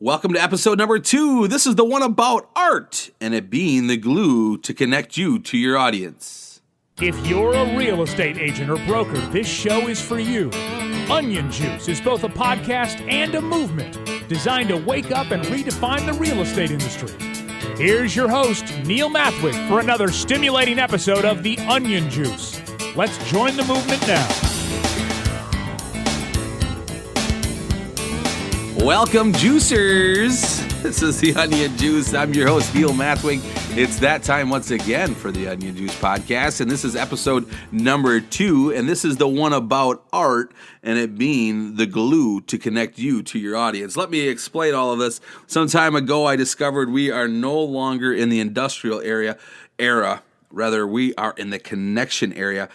Welcome to episode number 2. This is the one about art and it being the glue to connect you to your audience. If you're a real estate agent or broker, this show is for you. Onion Juice is both a podcast and a movement designed to wake up and redefine the real estate industry. Here's your host, Neil Mathwig, for another stimulating episode of The Onion Juice. Let's join the movement now. Welcome, juicers. This is The Onion Juice. I'm your host, Neil Mathwig. It's that time once again for The Onion Juice podcast, and this is episode number 2, and this is the one about art and it being the glue to connect you to your audience. Let me explain all of this. Some time ago, I discovered we are no longer in the industrial era. Rather, we are in the connection area.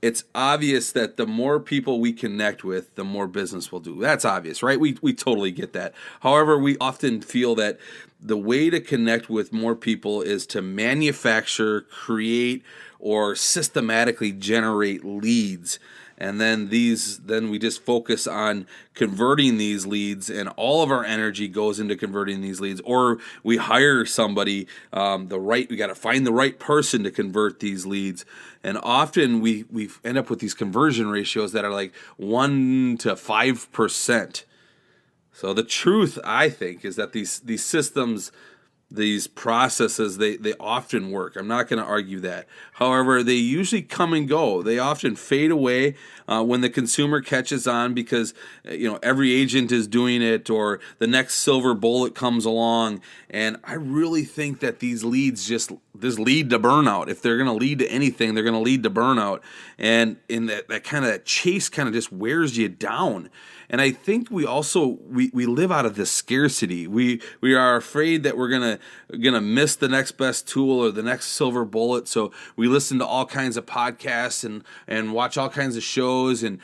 It's obvious that the more people we connect with, the more business we'll do. That's obvious, right? We totally get that. However, we often feel that the way to connect with more people is to manufacture, create, or systematically generate leads. And then we just focus on converting these leads, and all of our energy goes into converting these leads. Or we hire somebody, we got to find the right person to convert these leads. And often we end up with these conversion ratios that are like 1 to 5%. So the truth, I think, is that these systems, these processes, they often work. I'm not going to argue that. However, they usually come and go. They often fade away when the consumer catches on because every agent is doing it, or the next silver bullet comes along. And I really think that these leads just lead to burnout. If they're going to lead to anything, they're going to lead to burnout. And in that kind of chase kind of just wears you down. And I think we also we live out of this scarcity. We are afraid that we're gonna miss the next best tool or the next silver bullet. So we listen to all kinds of podcasts and watch all kinds of shows and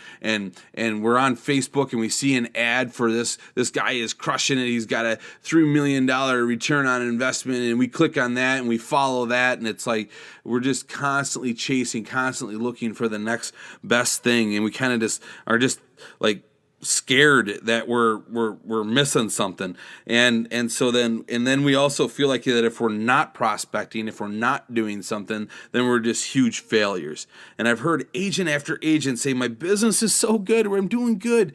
we're on Facebook and we see an ad for this guy is crushing it. He's got a $3 million return on investment, and we click on that and we follow that, and it's like we're just constantly chasing, constantly looking for the next best thing, and we kind of just are just like scared that we're missing something, and then we also feel like that if we're not prospecting, if we're not doing something, then we're just huge failures. And I've heard agent after agent say, my business is so good, or I'm doing good,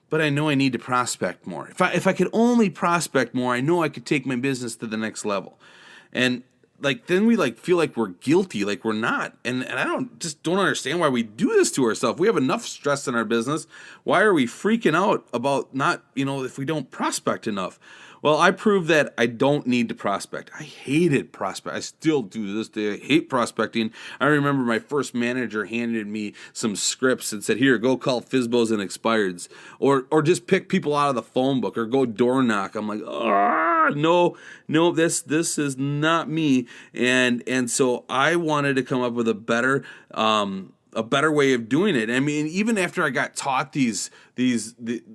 but I know I need to prospect more. If I could only prospect more, I know I could take my business to the next level. And then we feel like we're guilty, like we're not. And I don't understand why we do this to ourselves. We have enough stress in our business. Why are we freaking out about not, if we don't prospect enough? Well, I proved that I don't need to prospect. I hated prospect. I still do this day. I hate prospecting. I remember my first manager handed me some scripts and said, here, go call FSBOs and expireds. Or just pick people out of the phone book, or go door knock. I'm like, no, this is not me. And so I wanted to come up with a better way of doing it. I mean, even after I got taught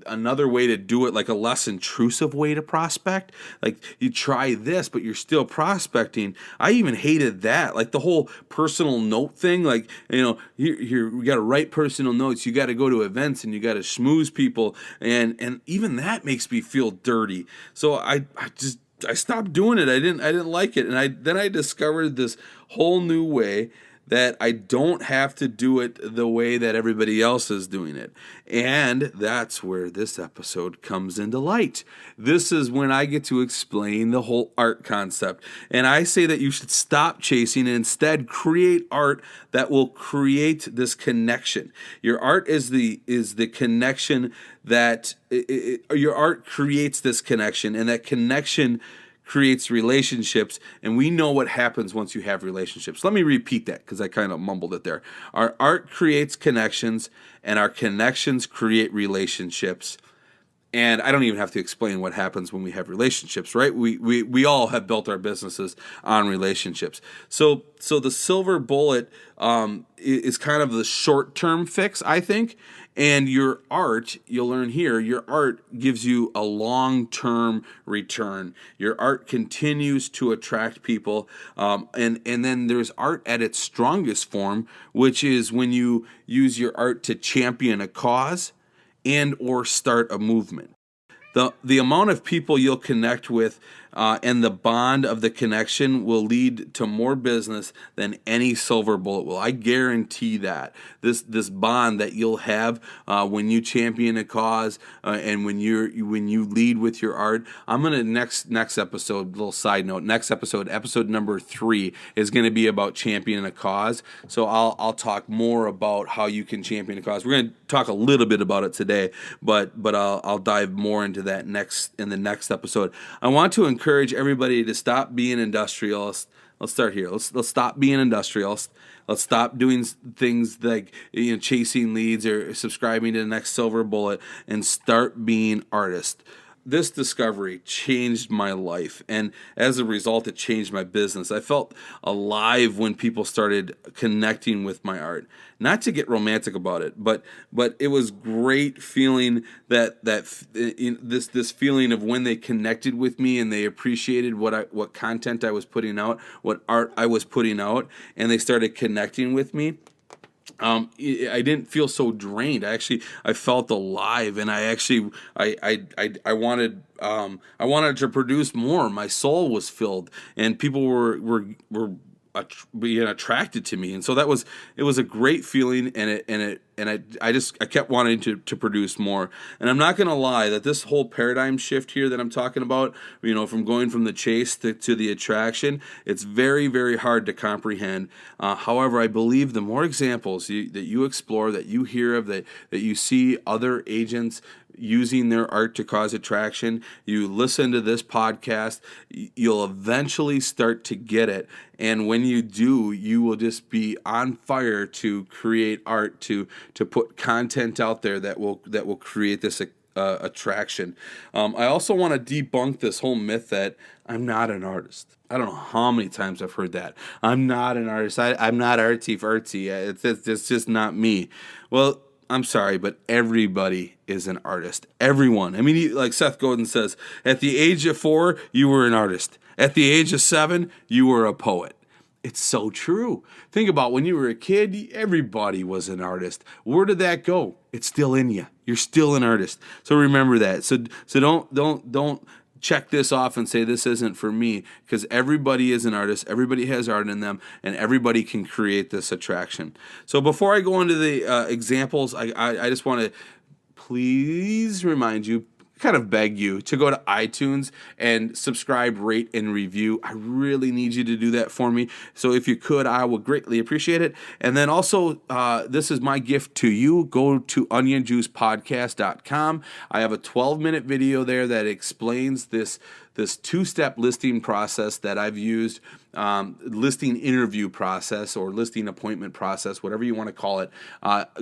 another way to do it, like a less intrusive way to prospect, like you try this, but you're still prospecting. I even hated that, like the whole personal note thing. Like, here we got to write personal notes. You got to go to events and you got to schmooze people, and even that makes me feel dirty. So I stopped doing it. I didn't like it, and then I discovered this whole new way that I don't have to do it the way that everybody else is doing it. And that's where this episode comes into light. This is when I get to explain the whole art concept. And I say that you should stop chasing and instead create art that will create this connection. Your art is the connection that your art creates this connection, and that connection creates relationships, and we know what happens once you have relationships. Let me repeat that because I kind of mumbled it there. Our art creates connections, and our connections create relationships. And I don't even have to explain what happens when we have relationships, right? We all have built our businesses on relationships. So the silver bullet is kind of the short-term fix, I think. And your art, you'll learn here, your art gives you a long-term return. Your art continues to attract people. And then there's art at its strongest form, which is when you use your art to champion a cause and or start a movement. The amount of people you'll connect with and the bond of the connection will lead to more business than any silver bullet will. I guarantee that. This bond that you'll have when you champion a cause and when you lead with your art. I'm gonna next episode. Little side note. Next episode number 3 is going to be about championing a cause. So I'll talk more about how you can champion a cause. We're going to talk a little bit about it today, but I'll dive more into that in the next episode. I want to encourage everybody to stop being industrialists. Let's start here. Let's stop being industrialists. Let's stop doing things like chasing leads or subscribing to the next silver bullet, and start being artists. This discovery changed my life, and as a result, it changed my business. I felt alive when people started connecting with my art. Not to get romantic about it, but it was great feeling this feeling of when they connected with me and they appreciated what content I was putting out, what art I was putting out, and they started connecting with me. I didn't feel so drained. I felt alive, and I wanted to produce more. My soul was filled, and people were being attracted to me, and so it was a great feeling, and I kept wanting to produce more. And I'm not going to lie that this whole paradigm shift here that I'm talking about, from going from the chase to the attraction, it's very, very hard to comprehend. However, I believe the more examples that you explore, that you hear of, that you see other agents using their art to cause attraction, you listen to this podcast, you'll eventually start to get it. And when you do, you will just be on fire to create art, to put content out there that will create this attraction. I also want to debunk this whole myth that I'm not an artist. I don't know how many times I've heard that. I'm not an artist. I'm not artsy. It's just not me. Well, I'm sorry, but everybody is an artist. Everyone. I mean, like Seth Godin says, at the age of 4, you were an artist. At the age of 7, you were a poet. It's so true. Think about when you were a kid, everybody was an artist. Where did that go? It's still in you. You're still an artist. So remember that. So don't check this off and say this isn't for me, because everybody is an artist, everybody has art in them, and everybody can create this attraction. So before I go into the examples, I just want to please remind you, kind of beg you to go to iTunes and subscribe, rate, and review. I really need you to do that for me. So if you could, I would greatly appreciate it. And then also, this is my gift to you. Go to onionjuicepodcast.com. I have a 12-minute video there that explains this 2-step listing process that I've used, listing interview process or listing appointment process, whatever you want to call it.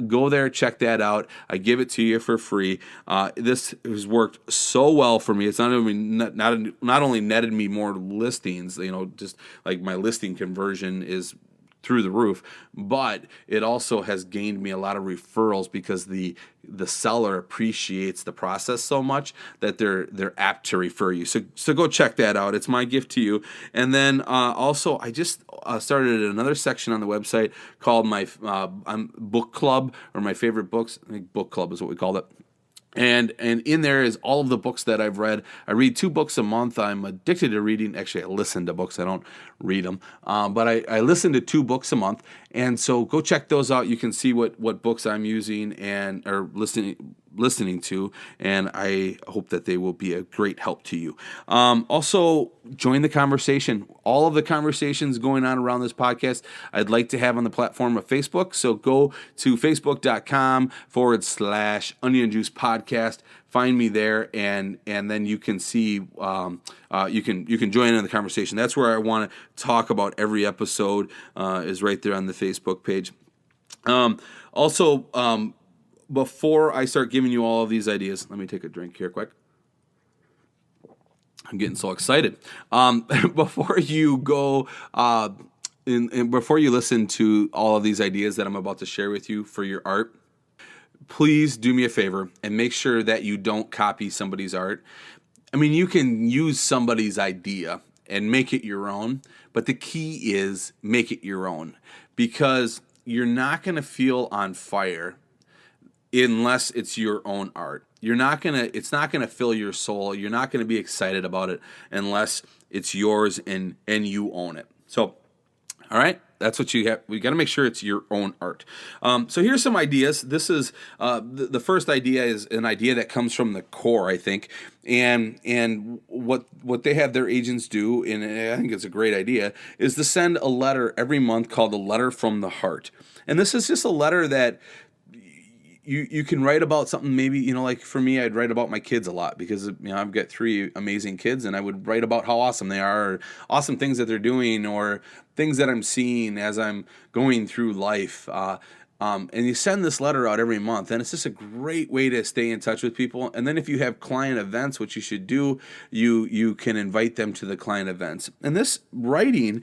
Go there, check that out. I give it to you for free. This has worked so well for me. It's not only netted me more listings, just like my listing conversion is through the roof, but it also has gained me a lot of referrals because the seller appreciates the process so much that they're apt to refer you. So go check that out. It's my gift to you. And then also, I just started another section on the website called my book club, or my favorite books. I think book club is what we called it. And in there is all of the books that I've read. I read 2 books a month. I'm addicted to reading. Actually, I listen to books. I don't read them. But I listen to 2 books a month. And so go check those out. You can see what books I'm using or listening to. And I hope that they will be a great help to you. Also, join the conversation. All of the conversations going on around this podcast, I'd like to have on the platform of Facebook. So go to facebook.com/Onion Juice Podcast. Find me there, and then you can see you can join in the conversation. That's where I want to talk about every episode. Is right there on the Facebook page. Also, before I start giving you all of these ideas, let me take a drink here quick. I'm getting so excited. Before you go, before you listen to all of these ideas that I'm about to share with you for your art, please do me a favor and make sure that you don't copy somebody's art. I mean, you can use somebody's idea and make it your own, but the key is make it your own, because you're not going to feel on fire unless it's your own art. it's not gonna fill your soul. You're not gonna be excited about it unless it's yours and you own it. So, all right, that's what you have. We got to make sure it's your own art. So here's some ideas. This is the first idea is an idea that comes from the core, I think, and what they have their agents do, and I think it's a great idea, is to send a letter every month called a letter from the heart. And this is just a letter that you can write about something. Maybe, like for me, I'd write about my kids a lot because I've got 3 amazing kids, and I would write about how awesome they are, or awesome things that they're doing, or things that I'm seeing as I'm going through life. And you send this letter out every month, and it's just a great way to stay in touch with people. And then if you have client events, which you should do, you can invite them to the client events. And this writing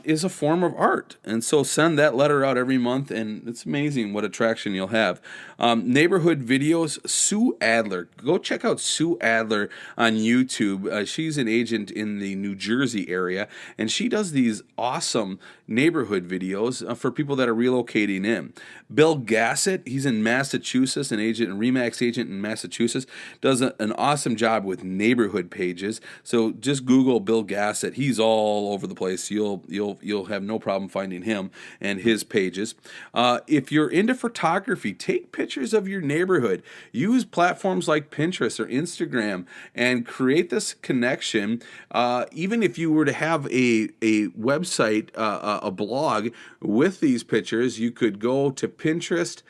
is a form of art. And so send that letter out every month, and it's amazing what attraction you'll have. Neighborhood videos, Sue Adler. Go check out Sue Adler on YouTube. She's an agent in the New Jersey area, and she does these awesome neighborhood videos for people that are relocating in. Bill Gassett, he's in Massachusetts, an RE/MAX agent in Massachusetts, does an awesome job with neighborhood pages. So just Google Bill Gassett. He's all over the place. You'll have no problem finding him and his pages. If you're into photography, take pictures of your neighborhood. Use platforms like Pinterest or Instagram and create this connection. Even if you were to have a website, a blog with these pictures, you could go to Pinterest,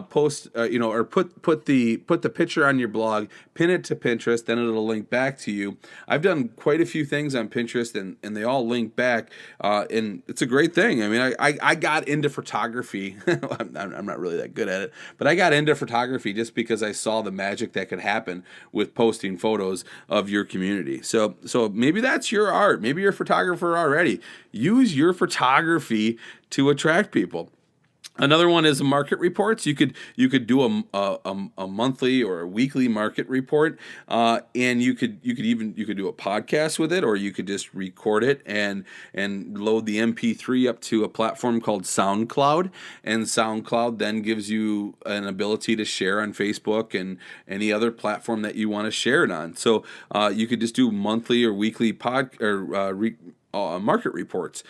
post, or put the picture on your blog, pin it to Pinterest, then it'll link back to you. I've done quite a few things on Pinterest, and they all link back, and it's a great thing. I mean, I got into photography. I'm not really that good at it, but I got into photography just because I saw the magic that could happen with posting photos of your community. So maybe that's your art. Maybe you're a photographer already. Use your photography to attract people. Another one is market reports. You could do a monthly or a weekly market report, and you could do a podcast with it, or you could just record it and load the MP3 up to a platform called SoundCloud, and SoundCloud then gives you an ability to share on Facebook and any other platform that you want to share it on. So you could just do monthly or weekly market reports.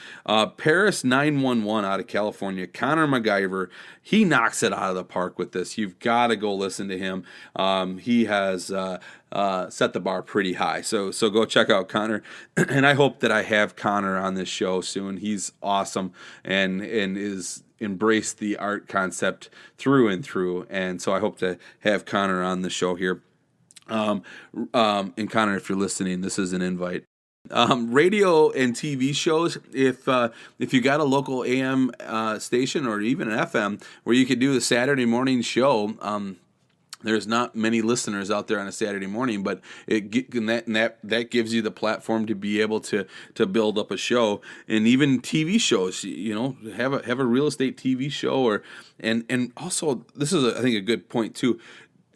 Paris 911 out of California, Connor MacGyver, he knocks it out of the park with this. You've got to go listen to him. He has set the bar pretty high. So go check out Connor. And I hope that I have Connor on this show soon. He's awesome and is embraced the art concept through and through. And so I hope to have Connor on the show here. And Connor, if you're listening, this is an invite. Radio and TV shows, if you got a local AM station or even an FM where you could do the Saturday morning show, there's not many listeners out there on a Saturday morning, but that gives you the platform to be able to build up a show. And even TV shows, have a real estate TV show, and also this is I think a good point too.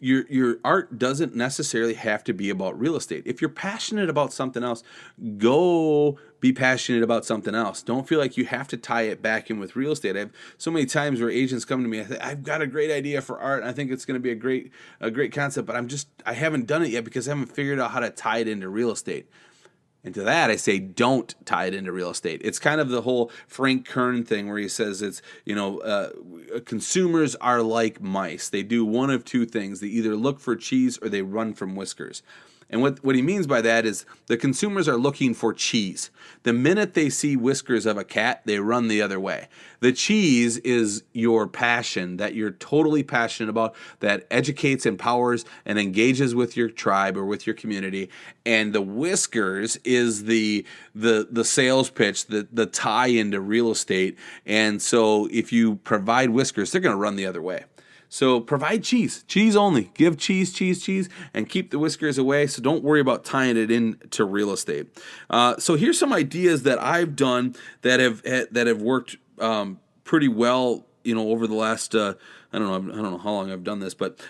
Your art doesn't necessarily have to be about real estate. If you're passionate about something else, go be passionate about something else. Don't feel like you have to tie it back in with real estate. I have so many times where agents come to me, I've got a great idea for art, and I think it's going to be a great concept, but I haven't done it yet because I haven't figured out how to tie it into real estate. And to that, I say, don't tie it into real estate. It's kind of the whole Frank Kern thing where he says it's, consumers are like mice. They do one of two things. They either look for cheese or they run from whiskers. And what he means by that is the consumers are looking for cheese. The minute they see whiskers of a cat, they run the other way. The cheese is your passion that you're totally passionate about, that educates, empowers, and engages with your tribe or with your community. And the whiskers is the sales pitch, the tie into real estate. And so if you provide whiskers, they're going to run the other way. So provide cheese only. Give cheese, and keep the whiskers away. So don't worry about tying it into real estate. So here's some ideas that I've done that have worked pretty well. Over the last I don't know how long I've done this, but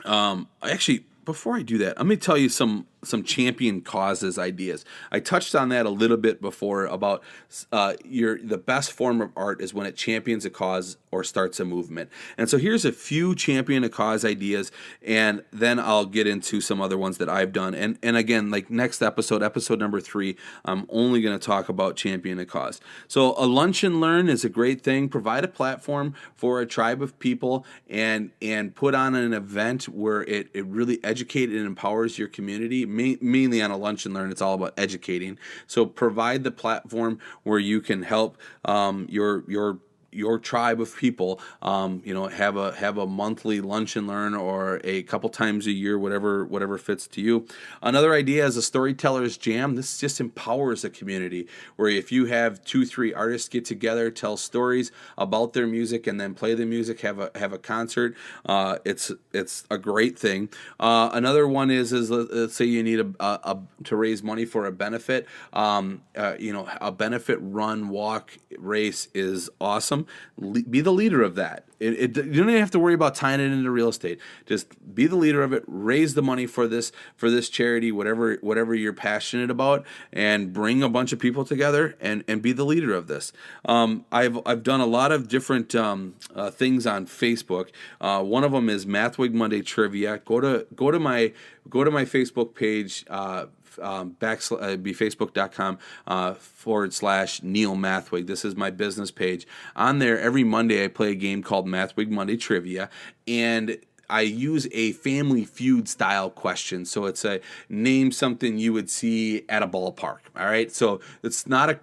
actually before I do that, let me tell you some champion causes ideas. I touched on that a little bit before about the best form of art is when it champions a cause or starts a movement. And so here's a few champion a cause ideas, and then I'll get into some other ones that I've done. And again, like next episode number 3, I'm only going to talk about champion a cause. So a lunch and learn is a great thing. Provide a platform for a tribe of people and put on an event where it really educates and empowers your community. Mainly on a lunch and learn, it's all about educating. So provide the platform where you can help your tribe of people, have a monthly lunch and learn or a couple times a year, whatever fits to you. Another idea is a storyteller's jam. This just empowers a community where if you have 2-3 artists get together, tell stories about their music, and then play the music, have a concert. It's a great thing. Another one is let's say you need to raise money for a benefit. A benefit run, walk, race is awesome. Be the leader of that. You don't even have to worry about tying it into real estate. Just be the leader of it. Raise the money for this charity, whatever you're passionate about, and bring a bunch of people together and be the leader of this. I've done a lot of different things on Facebook. One of them is Mathwig Monday Trivia. Go to my Facebook page. Be facebook.com/Neil Mathwig. This is my business page. On there, every Monday I play a game called Mathwig Monday Trivia, and I use a Family Feud style question. So it's a name something you would see at a ballpark. All right. So it's not a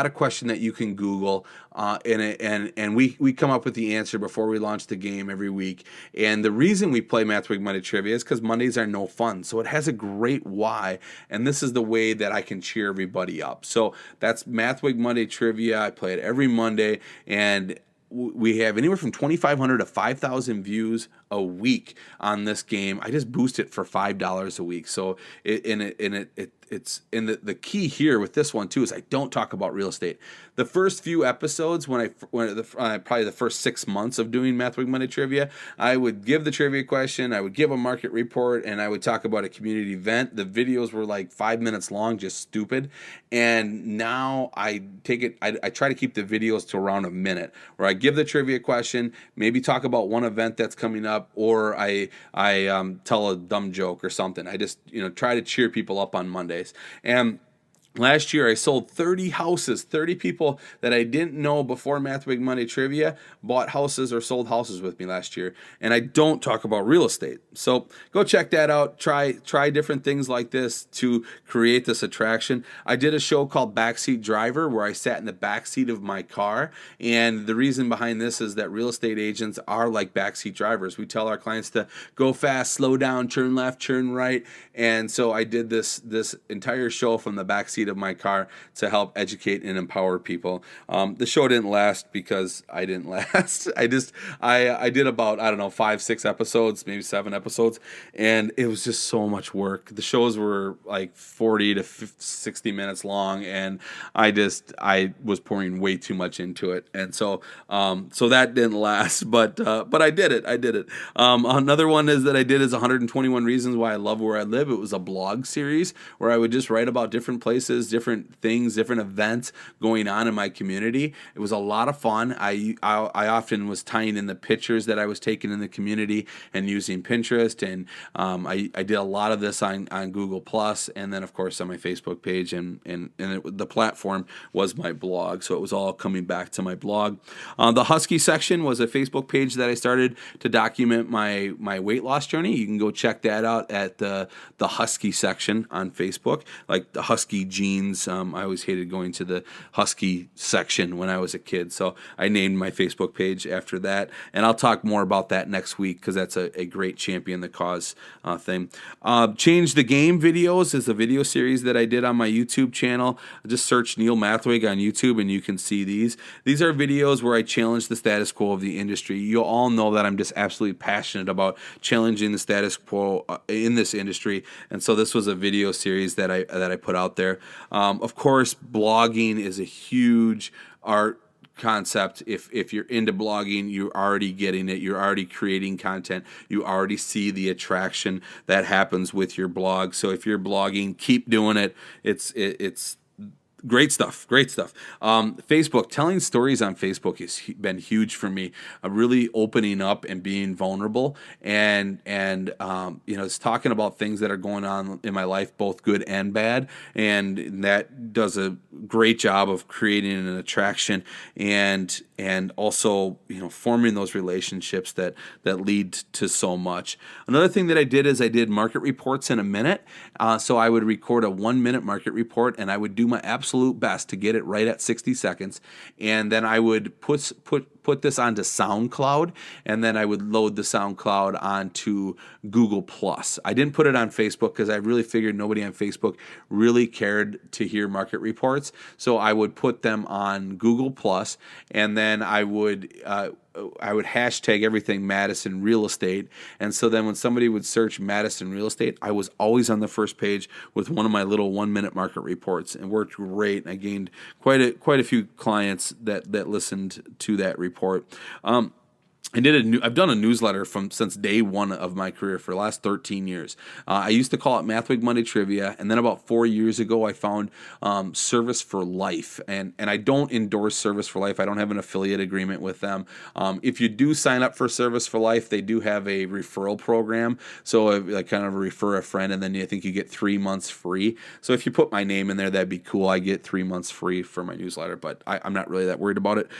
question that you can Google. And we come up with the answer before we launch the game every week. And the reason we play Mathwig Monday Trivia is because Mondays are no fun. So it has a great why. And this is the way that I can cheer everybody up. So that's Mathwig Monday Trivia. I play it every Monday, and we have anywhere from 2,500 to 5,000 views a week on this game. I just boost it for $5 a week. So the key here with this one too is I don't talk about real estate. The first few episodes, probably the first 6 months of doing Mathwig Monday Trivia, I would give the trivia question, I would give a market report, and I would talk about a community event. The videos were like 5 minutes long, just stupid. And now I try to keep the videos to around a minute, where I give the trivia question, maybe talk about one event that's coming up, or I tell a dumb joke or something. I just try to cheer people up on Mondays. And last year, I sold 30 houses. 30 people that I didn't know before Mathwig Monday Trivia bought houses or sold houses with me last year. And I don't talk about real estate. So go check that out. Try different things like this to create this attraction. I did a show called Backseat Driver where I sat in the backseat of my car. And the reason behind this is that real estate agents are like backseat drivers. We tell our clients to go fast, slow down, turn left, turn right. And so I did this entire show from the backseat of my car to help educate and empower people. The show didn't last because I didn't last. I did about 5-6 episodes, maybe 7 episodes, and it was just so much work. The shows were like 40 to 60 minutes long, and I was pouring way too much into it, and so that didn't last. But I did it. Another one is 121 Reasons Why I Love Where I Live. It was a blog series where I would just write about different places, different things, different events going on in my community. It was a lot of fun. I often was tying in the pictures that I was taking in the community and using Pinterest, and I did a lot of this on Google Plus, and then of course on my Facebook page, and the platform was my blog, so it was all coming back to my blog. The Husky section was a Facebook page that I started to document my weight loss journey. You can go check that out at the Husky section on Facebook, like the Husky jeans. I always hated going to the Husky section when I was a kid, so I named my Facebook page after that, and I'll talk more about that next week because that's a great champion the cause thing. Change the Game videos is a video series that I did on my YouTube channel. Just search Neil Mathwig on YouTube and you can see these. These are videos where I challenge the status quo of the industry. You all know that I'm just absolutely passionate about challenging the status quo in this industry, and so this was a video series that I put out there. Of course, blogging is a huge art concept. If you're into blogging, you're already getting it. You're already creating content. You already see the attraction that happens with your blog. So if you're blogging, keep doing it. It's great stuff. Great stuff. Facebook, telling stories on Facebook has been huge for me. Really opening up and being vulnerable, and it's talking about things that are going on in my life, both good and bad. And that does a great job of creating an attraction and also forming those relationships that lead to so much. Another thing that I did is I did market reports in a minute. So I would record a 1-minute market report, and I would do my absolute best to get it right at 60 seconds. And then I would put this onto SoundCloud, and then I would load the SoundCloud onto Google+. I didn't put it on Facebook because I really figured nobody on Facebook really cared to hear market reports. So I would put them on Google+, and then I would hashtag everything Madison Real Estate. And so then when somebody would search Madison Real Estate, I was always on the first page with one of my little 1-minute market reports, and worked great. And I gained quite a few clients that listened to that report. I've done a newsletter since day one of my career for the last 13 years. I used to call it Mathwig Monday Trivia, and then about 4 years ago, I found Service for Life, and I don't endorse Service for Life. I don't have an affiliate agreement with them. If you do sign up for Service for Life, they do have a referral program, so I kind of refer a friend, and then I think you get 3 months free. So if you put my name in there, that'd be cool. I get 3 months free for my newsletter, but I'm not really that worried about it.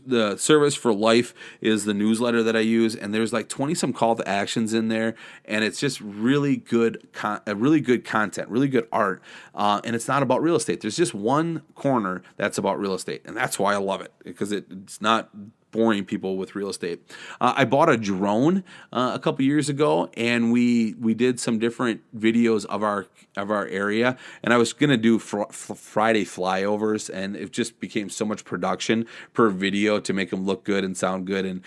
The Service for Life is the newsletter that I use, and there's like 20 some call to actions in there, and it's just really good really good content, really good art, and it's not about real estate. There's just one corner that's about real estate, and that's why I love it, because it's not boring people with real estate. I bought a drone a couple years ago, and we did some different videos of our area, and I was going to do Friday flyovers, and it just became so much production per video to make them look good and sound good, and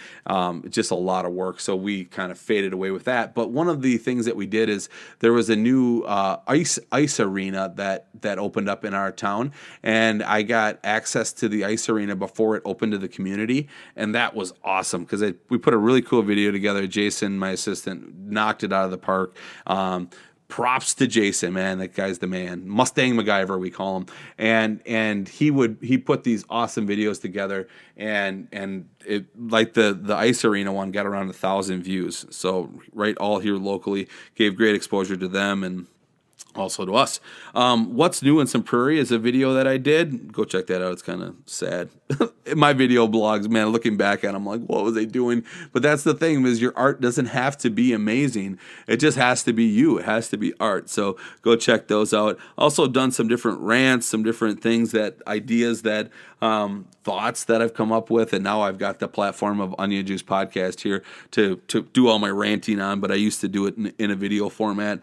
it's just a lot of work, so we kind of faded away with that. But one of the things that we did is there was a new ice arena that opened up in our town, and I got access to the ice arena before it opened to the community. And that was awesome because we put a really cool video together. Jason, my assistant, knocked it out of the park. Props to Jason, man. That guy's the man. Mustang MacGyver, we call him. And he put these awesome videos together, and it, like the ice arena one, got around 1,000 views. So right, all here locally, gave great exposure to them and also to us. What's New in Some Prairie is a video that I did. Go check that out. It's kind of sad. My video blogs, man, looking back at them, like, what was I doing? But that's the thing, is your art doesn't have to be amazing. It just has to be you. It has to be art. So go check those out. Also done some different rants, some different things, ideas that thoughts that I've come up with. And now I've got the platform of Onion Juice Podcast here to do all my ranting on, but I used to do it in a video format.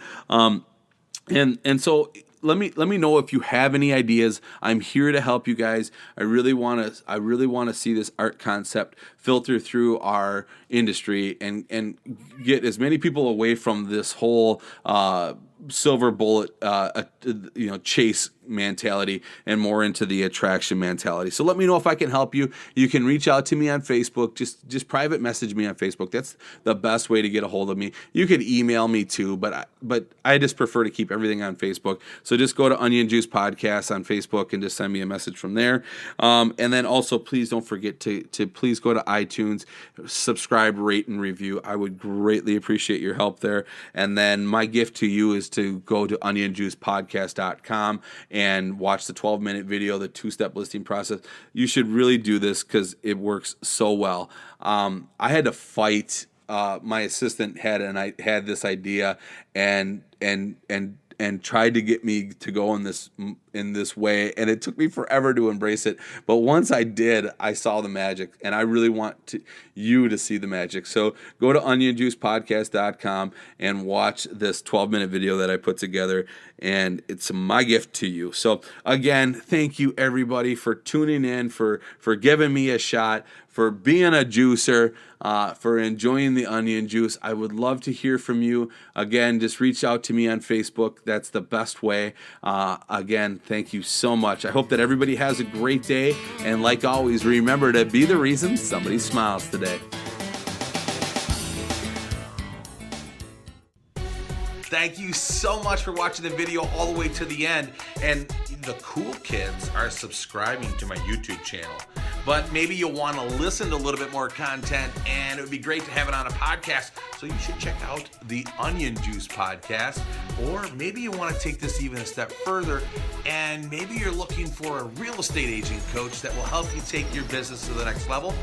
And so let me know if you have any ideas. I'm here to help you guys. I really want to see this art concept filter through our industry and get as many people away from this whole silver bullet chase mentality and more into the attraction mentality. So let me know if I can help you. You can reach out to me on Facebook. Just private message me on Facebook. That's the best way to get a hold of me. You could email me too, but I just prefer to keep everything on Facebook. So just go to Onion Juice Podcast on Facebook and just send me a message from there. And then also, please don't forget to please go to iTunes, subscribe, rate, and review. I would greatly appreciate your help there. And then my gift to you is to go to onionjuicepodcast.com and watch the 12-minute video, the 2-step listing process. You should really do this because it works so well. I had to fight. My assistant had this idea and tried to get me to go in this way, and it took me forever to embrace it. But once I did, I saw the magic, and I really want you to see the magic. So go to onionjuicepodcast.com and watch this 12-minute video that I put together, and it's my gift to you. So again, thank you everybody for tuning in, for giving me a shot, for being a juicer, for enjoying the onion juice. I would love to hear from you. Again, just reach out to me on Facebook. That's the best way. Again, thank you so much. I hope that everybody has a great day. And like always, remember to be the reason somebody smiles today. Thank you so much for watching the video all the way to the end. And the cool kids are subscribing to my YouTube channel. But maybe you'll want to listen to a little bit more content, and it would be great to have it on a podcast. So you should check out the Onion Juice podcast. Or maybe you want to take this even a step further, and maybe you're looking for a real estate agent coach that will help you take your business to the next level.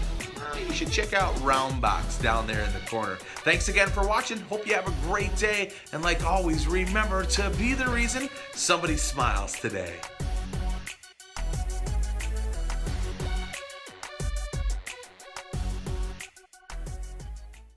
You should check out Roundbox down there in the corner. Thanks again for watching. Hope you have a great day. And like always, remember to be the reason somebody smiles today.